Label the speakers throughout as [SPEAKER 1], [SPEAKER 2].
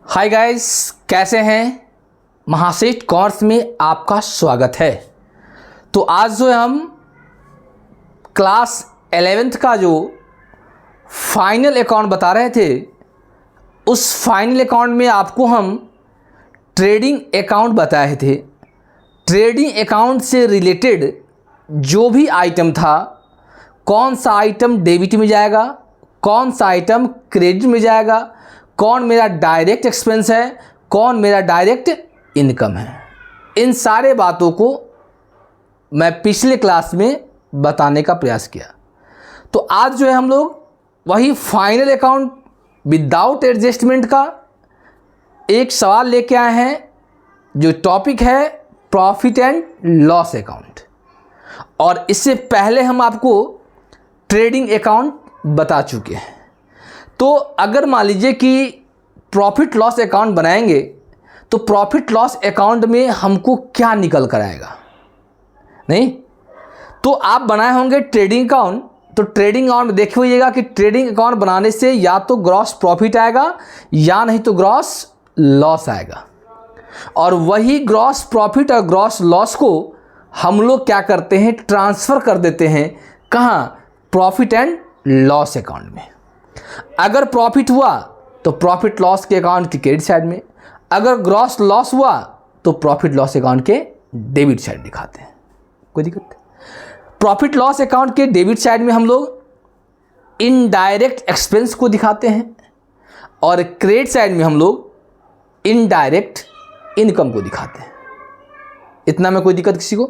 [SPEAKER 1] Hi guys, कैसे हैं। Mahaseth course में आपका स्वागत है। तो आज जो हम क्लास 11th का जो फाइनल अकाउंट बता रहे थे, उस फाइनल अकाउंट में आपको हम ट्रेडिंग अकाउंट बताए थे। ट्रेडिंग अकाउंट से रिलेटेड जो भी आइटम था, कौन सा आइटम डेबिट में जाएगा, कौन सा आइटम क्रेडिट में जाएगा, कौन मेरा डायरेक्ट एक्सपेंस है, कौन मेरा डायरेक्ट इनकम है, इन सारे बातों को मैं पिछले क्लास में बताने का प्रयास किया। तो आज जो है हम लोग वही फाइनल अकाउंट विदाउट एडजस्टमेंट का एक सवाल लेके आए हैं, जो टॉपिक है प्रॉफिट एंड लॉस अकाउंट। और इससे पहले हम आपको ट्रेडिंग अकाउंट बता चुके हैं। तो अगर मान लीजिए कि प्रॉफिट लॉस अकाउंट बनाएंगे तो प्रॉफिट लॉस अकाउंट में हमको क्या निकल कर आएगा, नहीं तो आप बनाए होंगे ट्रेडिंग अकाउंट। तो ट्रेडिंग अकाउंट देखे होइएगा कि ट्रेडिंग अकाउंट बनाने से या तो ग्रॉस प्रॉफिट आएगा या नहीं तो ग्रॉस लॉस आएगा। और वही ग्रॉस प्रॉफिट और ग्रॉस लॉस को हम लोग क्या करते हैं, ट्रांसफ़र कर देते हैं कहाँ, प्रॉफिट एंड लॉस अकाउंट में। अगर प्रॉफिट हुआ तो प्रॉफिट लॉस के अकाउंट के क्रेडिट साइड में, अगर ग्रॉस लॉस हुआ तो प्रॉफिट लॉस अकाउंट के डेबिट साइड दिखाते हैं। कोई दिक्कत नहीं। प्रॉफिट लॉस अकाउंट के डेबिट साइड में हम लोग इनडायरेक्ट एक्सपेंस को दिखाते हैं और क्रेडिट साइड में हम लोग इनडायरेक्ट इनकम को दिखाते हैं। इतना में कोई दिक्कत किसी को?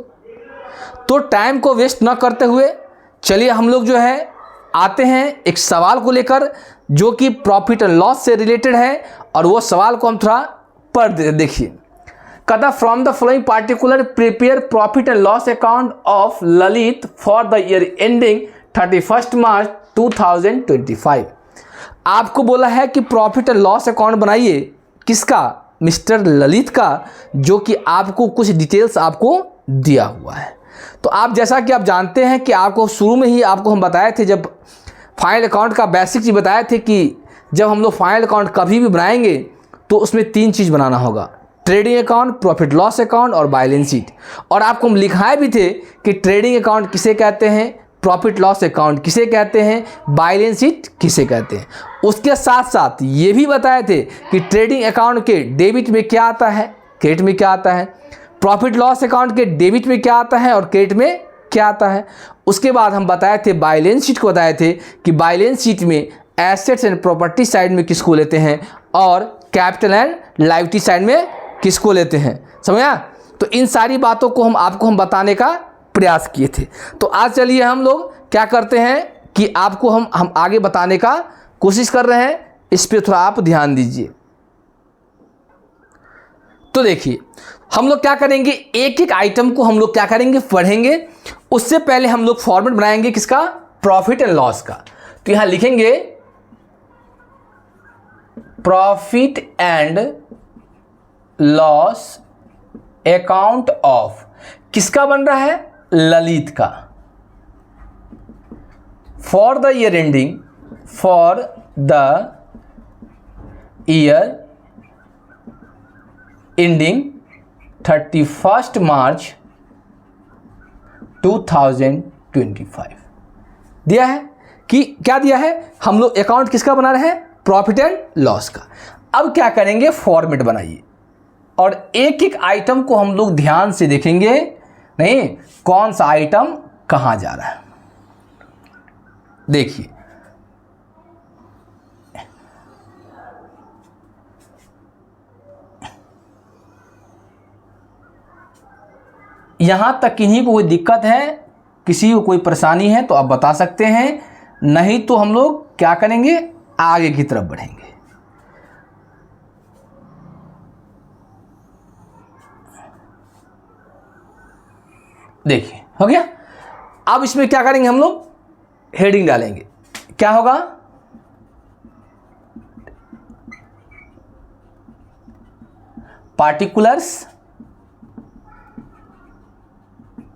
[SPEAKER 1] तो टाइम को वेस्ट ना करते हुए चलिए हम लोग जो है आते हैं एक सवाल को लेकर, जो कि प्रॉफिट एंड लॉस से रिलेटेड है। और वो सवाल को हम थोड़ा पढ़ देखिए। कहता from the following particular prepare profit and loss account of Lalit for the year ending 31 मार्च 2025। आपको बोला है कि प्रॉफिट एंड लॉस अकाउंट बनाइए, किसका? मिस्टर ललित का, जो कि आपको कुछ डिटेल्स आपको दिया हुआ है। तो आप जैसा कि आप जानते हैं कि आपको शुरू में ही आपको हम बताए थे, जब फाइनल अकाउंट का बेसिक चीज़ बताए थे कि जब हम लोग फाइनल अकाउंट कभी भी बनाएंगे तो उसमें 3 चीज़ बनाना होगा, trading account, profit loss account और बैलेंस शीट। और आपको हम लिखाए भी थे कि ट्रेडिंग अकाउंट किसे कहते हैं, प्रॉफिट लॉस अकाउंट किसे कहते हैं, बैलेंस शीट किसे कहते हैं। उसके साथ साथ ये भी बताए थे कि ट्रेडिंग अकाउंट के डेबिट में क्या आता है, क्रेडिट में क्या आता है, प्रॉफिट लॉस अकाउंट के डेबिट में क्या आता है और क्रेडिट में क्या आता है। उसके बाद हम बताए थे बैलेंस शीट को, बताए थे कि बैलेंस शीट में एसेट्स एंड प्रॉपर्टी साइड में किसको लेते हैं और कैपिटल एंड लायबिलिटी साइड में किसको लेते हैं। समझा? तो इन सारी बातों को हम बताने का प्रयास किए थे। तो आज चलिए हम लोग क्या करते हैं कि आपको हम आगे बताने का कोशिश कर रहे हैं, इस पर थोड़ा आप ध्यान दीजिए। तो देखिए हम लोग क्या करेंगे, एक एक आइटम को हम लोग क्या करेंगे, पढ़ेंगे। उससे पहले हम लोग फॉर्मेट बनाएंगे किसका, प्रॉफिट एंड लॉस का। तो यहां लिखेंगे profit and loss account of, किसका बन रहा है, ललित का, for the year ending, for the year ending 31 मार्च 2025। दिया है कि क्या दिया है, हम लोग अकाउंट किसका बना रहे हैं, प्रॉफिट एंड लॉस का। अब क्या करेंगे, फॉर्मेट बनाइए और एक एक आइटम को हम लोग ध्यान से देखेंगे, नहीं कौन सा आइटम कहां जा रहा है। देखिए यहां तक किन्हीं को कोई दिक्कत है, किसी को कोई परेशानी है तो आप बता सकते हैं, नहीं तो हम लोग क्या करेंगे, आगे की तरफ बढ़ेंगे। देखिए हो गया। अब इसमें क्या करेंगे, हम लोग हेडिंग डालेंगे। क्या होगा, पार्टिकुलर्स,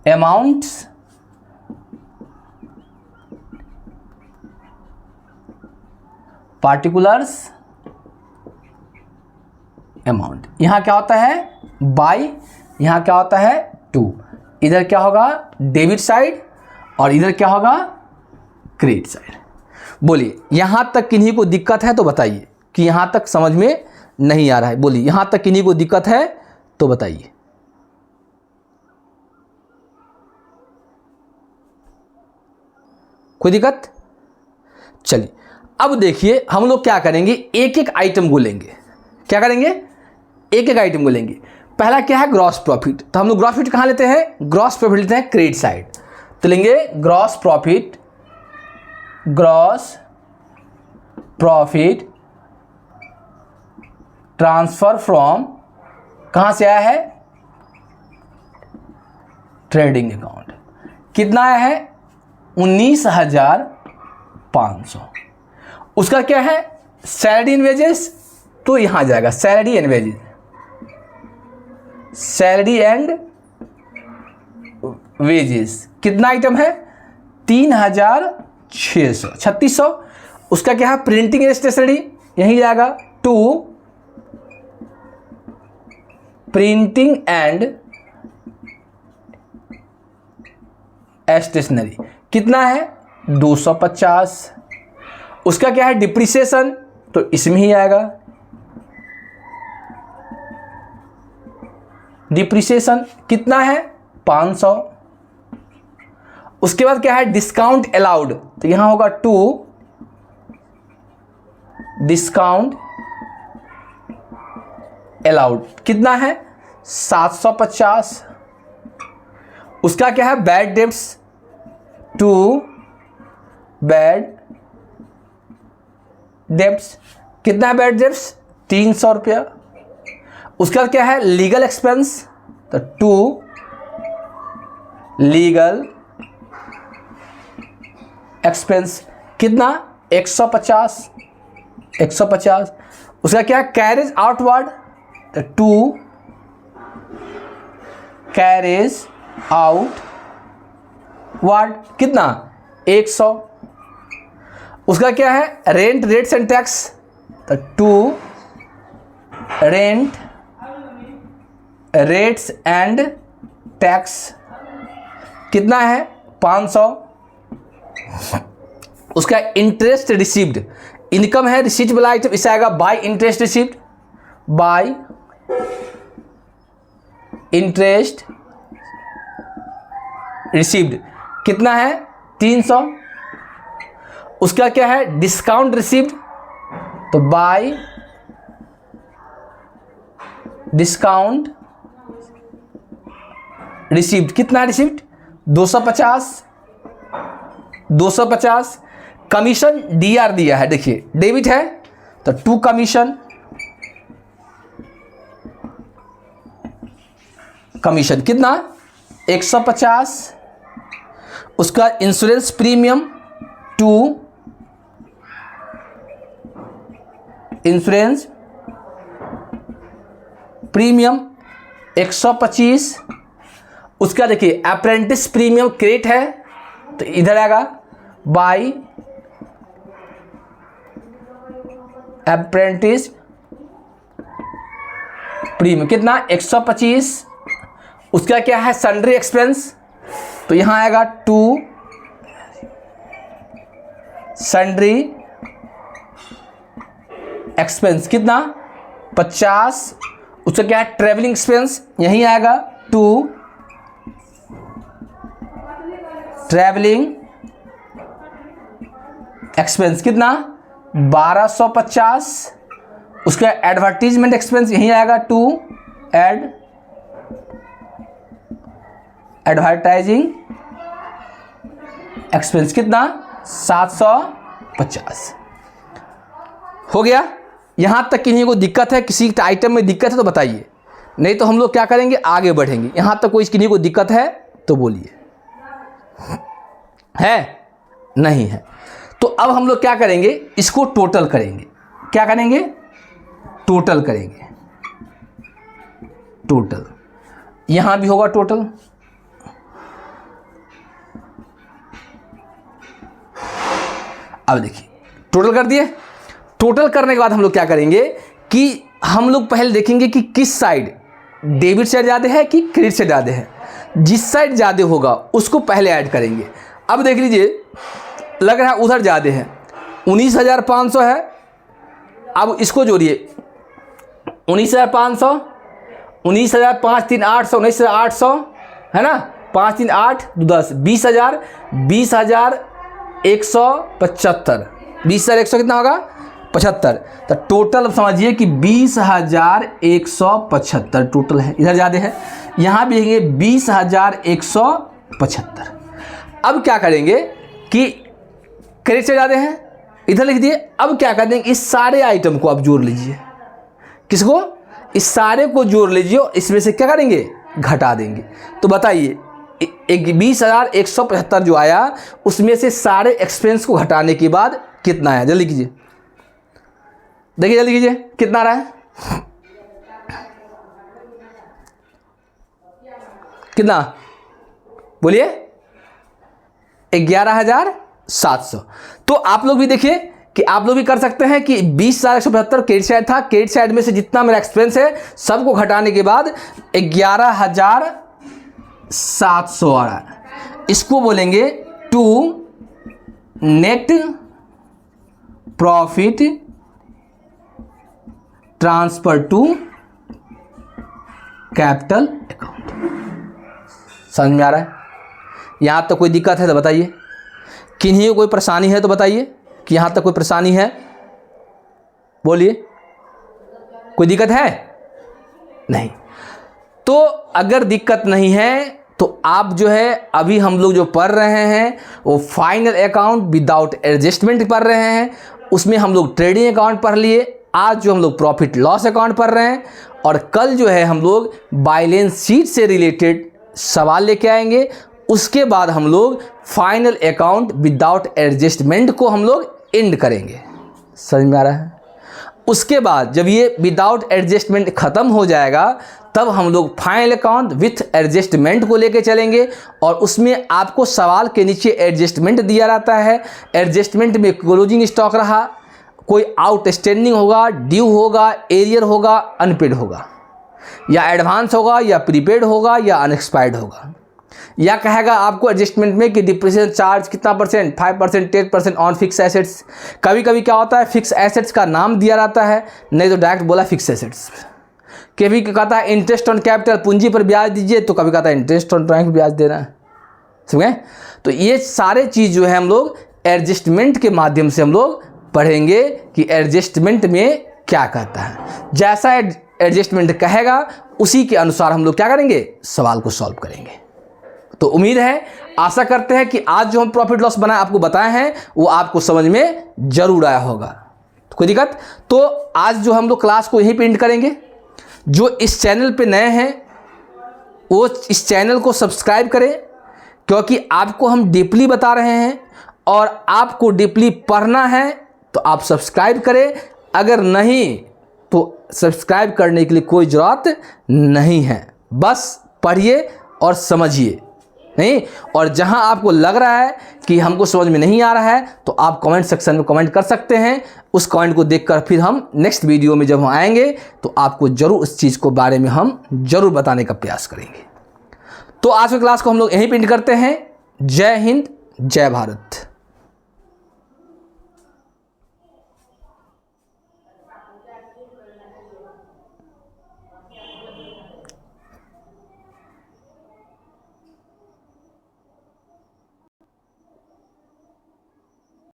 [SPEAKER 1] अमाउंट्स, particulars अमाउंट। यहाँ क्या होता है बाय, यहाँ क्या होता है टू, इधर क्या होगा डेबिट साइड और इधर क्या होगा क्रेडिट साइड। बोलिए यहाँ तक किन्हीं को दिक्कत है तो बताइए कि यहाँ तक समझ में नहीं आ रहा है। बोलिए यहाँ तक किन्हीं को दिक्कत है तो बताइए। कोई दिक्कत? चलिए अब देखिए हम लोग क्या करेंगे, एक एक आइटम को लेंगे। क्या करेंगे? एक एक आइटम को लेंगे। पहला क्या है ग्रॉस प्रॉफिट, तो हम लोग ग्रॉस प्रॉफिट कहाँ लेते हैं, ग्रॉस प्रॉफिट लेते हैं क्रेडिट साइड। तो लेंगे gross profit, gross profit transfer from, कहां से आया है ट्रेडिंग अकाउंट। कितना आया है 19,500। उसका क्या है सैलरी एंड वेजेस, तो यहां जाएगा salary and wages, salary and wages. कितना आइटम है 3,600, 3,600। उसका क्या है प्रिंटिंग एंड स्टेशनरी, यहीं जाएगा टू प्रिंटिंग एंड स्टेशनरी। कितना है 250। उसका क्या है डिप्रिसिएशन, तो इसमें ही आएगा डिप्रिसिएशन। कितना है 500। उसके बाद क्या है डिस्काउंट अलाउड, तो यहां होगा टू डिस्काउंट अलाउड। कितना है 750। उसका क्या है bad debts, to bad debts. कितना है बैड डेब्ट्स 300 रुपया। उसका क्या है लीगल एक्सपेंस, तो टू लीगल एक्सपेंस। कितना 150, 150। उसका क्या है कैरेज आउटवर्ड, तो टू कैरेज आउट वर्ड। कितना 100। उसका क्या है रेंट रेट्स एंड टैक्स, तो to rent rates and tax. कितना है 500। उसका इंटरेस्ट रिसीव्ड, इनकम है रिसीट वाला आइटम, इसे आएगा by interest received, by interest received. कितना है 300। उसका क्या है डिस्काउंट रिसीव्ड, तो बाय डिस्काउंट रिसीव्ड। कितना रिसीव्ड 250, 250। कमीशन डीआर दिया है, देखिए डेबिट है तो टू कमीशन, कमीशन कितना 150। उसका insurance premium, to insurance premium 125। उसका देखिए अप्रेंटिस प्रीमियम क्रेडिट है, तो इधर आएगा बाय अप्रेंटिस प्रीमियम। कितना 125। उसका क्या है सन्ड्री एक्सपेंस, तो यहां आएगा टू सन्ड्री एक्सपेंस। कितना 50। उसका क्या है ट्रेवलिंग एक्सपेंस, यहीं आएगा टू ट्रैवलिंग एक्सपेंस। कितना 1250। उसका एडवर्टीजमेंट एक्सपेंस यहीं आएगा टू एडवर्टाइजिंग एक्सपेंस। कितना 750। हो गया। यहां तक किन्हीं को दिक्कत है, किसी आइटम में दिक्कत है तो बताइए, नहीं तो हम लोग क्या करेंगे आगे बढ़ेंगे। यहां तक कोई किन्हीं को दिक्कत है तो बोलिए। है नहीं है तो अब हम लोग क्या करेंगे इसको टोटल करेंगे। क्या करेंगे टोटल करेंगे। टोटल यहां भी होगा टोटल, अब देखिए टोटल कर दिए। टोटल करने के बाद हम लोग क्या करेंगे कि हम लोग पहले देखेंगे कि किस साइड डेबिट साइड ज़्यादा है कि क्रेडिट साइड ज़्यादा है। जिस साइड ज़्यादा होगा उसको पहले ऐड करेंगे। अब देख लीजिए, लग रहा है उधर ज़्यादा है, 19,500 है। अब इसको जोड़िए, 19,500, 19,000, 5 3 800, 19,800 है ना, 5 3 8 10, 20,000, 20,175, 20,100 कितना होगा 75। तो टोटल अब समझिए कि 20,175 टोटल है। इधर ज़्यादा है, यहाँ भी देखेंगे 20,175। अब क्या करेंगे कि क्रेडिट से ज़्यादा है, इधर लिख दिए। अब क्या कर देंगे, इस सारे आइटम को आप जोड़ लीजिए। किसको? इस सारे को जोड़ लीजिए, इसमें से क्या करेंगे, घटा देंगे। तो बताइए, 20,175 जो आया उसमें से सारे एक्सपेंस को घटाने के बाद कितना है, जल्दी कीजिए, देखिए जल्दी कीजिए कितना आ रहा है, कितना बोलिए, 11,700। तो आप लोग भी देखिए कि आप लोग भी कर सकते हैं कि 20,175 क्रेडिट साइड था, क्रेडिट साइड में से जितना मेरा एक्सपेंस है सबको घटाने के बाद 11,700 आ रहा है। इसको बोलेंगे to net profit transfer to capital account. समझ में आ रहा है? यहाँ तक कोई दिक्कत है तो बताइए, किन्हीं को कोई परेशानी है तो बताइए कि यहाँ तक कोई परेशानी है, बोलिए, कोई दिक्कत है? नहीं। तो अगर दिक्कत नहीं है तो आप जो है अभी हम लोग जो पढ़ रहे हैं वो फाइनल अकाउंट विदाउट एडजस्टमेंट पढ़ रहे हैं। उसमें हम लोग ट्रेडिंग अकाउंट पढ़ लिए, आज जो हम लोग प्रॉफिट लॉस अकाउंट पढ़ रहे हैं, और कल जो है हम लोग बैलेंस शीट से रिलेटेड सवाल लेके आएंगे। उसके बाद हम लोग फाइनल अकाउंट विदाउट एडजस्टमेंट को हम लोग एंड करेंगे। समझ में आ रहा है? उसके बाद जब ये विदाउट एडजस्टमेंट ख़त्म हो जाएगा तब हम लोग फाइनल अकाउंट विथ एडजस्टमेंट को लेके चलेंगे, और उसमें आपको सवाल के नीचे एडजस्टमेंट दिया रहता है। एडजस्टमेंट में क्लोजिंग स्टॉक रहा, कोई आउटस्टैंडिंग होगा, ड्यू होगा, एरियर होगा, अनपेड होगा, या एडवांस होगा, या प्रीपेड होगा, या अनएक्सपायर्ड होगा। या कहेगा आपको एडजस्टमेंट में कि डिप्रिसिएशन चार्ज कितना परसेंट, 5%, 10% ऑन फिक्स एसेट्स। कभी कभी क्या होता है, फिक्स एसेट्स का नाम दिया रहता है, नहीं तो डायरेक्ट बोला फिक्स एसेट्स। कभी कहता है इंटरेस्ट ऑन कैपिटल, पूंजी पर ब्याज दीजिए, तो कभी कहता है इंटरेस्ट ऑन ड्राइंग पर ब्याज देना है। समझे? तो ये सारे चीज़ जो है हम लोग एडजस्टमेंट के माध्यम से हम लोग पढ़ेंगे कि एडजस्टमेंट में क्या कहता है। जैसा एडजस्टमेंट कहेगा उसी के अनुसार हम लोग क्या करेंगे, सवाल को सॉल्व करेंगे। तो उम्मीद है, आशा करते हैं कि आज जो हम प्रॉफिट लॉस बनाए आपको बताए हैं वो आपको समझ में जरूर आया होगा। तो कोई दिक्कत? तो आज जो हम लोग क्लास को यहीं पे एंड करेंगे। जो इस चैनल पे नए हैं वो इस चैनल को सब्सक्राइब करें, क्योंकि आपको हम डीपली बता रहे हैं और आपको डीपली पढ़ना है तो आप सब्सक्राइब करें। अगर नहीं तो सब्सक्राइब करने के लिए कोई ज़रूरत नहीं है, बस पढ़िए और समझिए। नहीं, और जहां आपको लग रहा है कि हमको समझ में नहीं आ रहा है तो आप कमेंट सेक्शन में कमेंट कर सकते हैं। उस कमेंट को देखकर फिर हम नेक्स्ट वीडियो में जब हम आएंगे तो आपको ज़रूर उस चीज़ को बारे में हम ज़रूर बताने का प्रयास करेंगे। तो आज की क्लास को हम लोग यहीं पे एंड करते हैं। जय हिंद, जय भारत।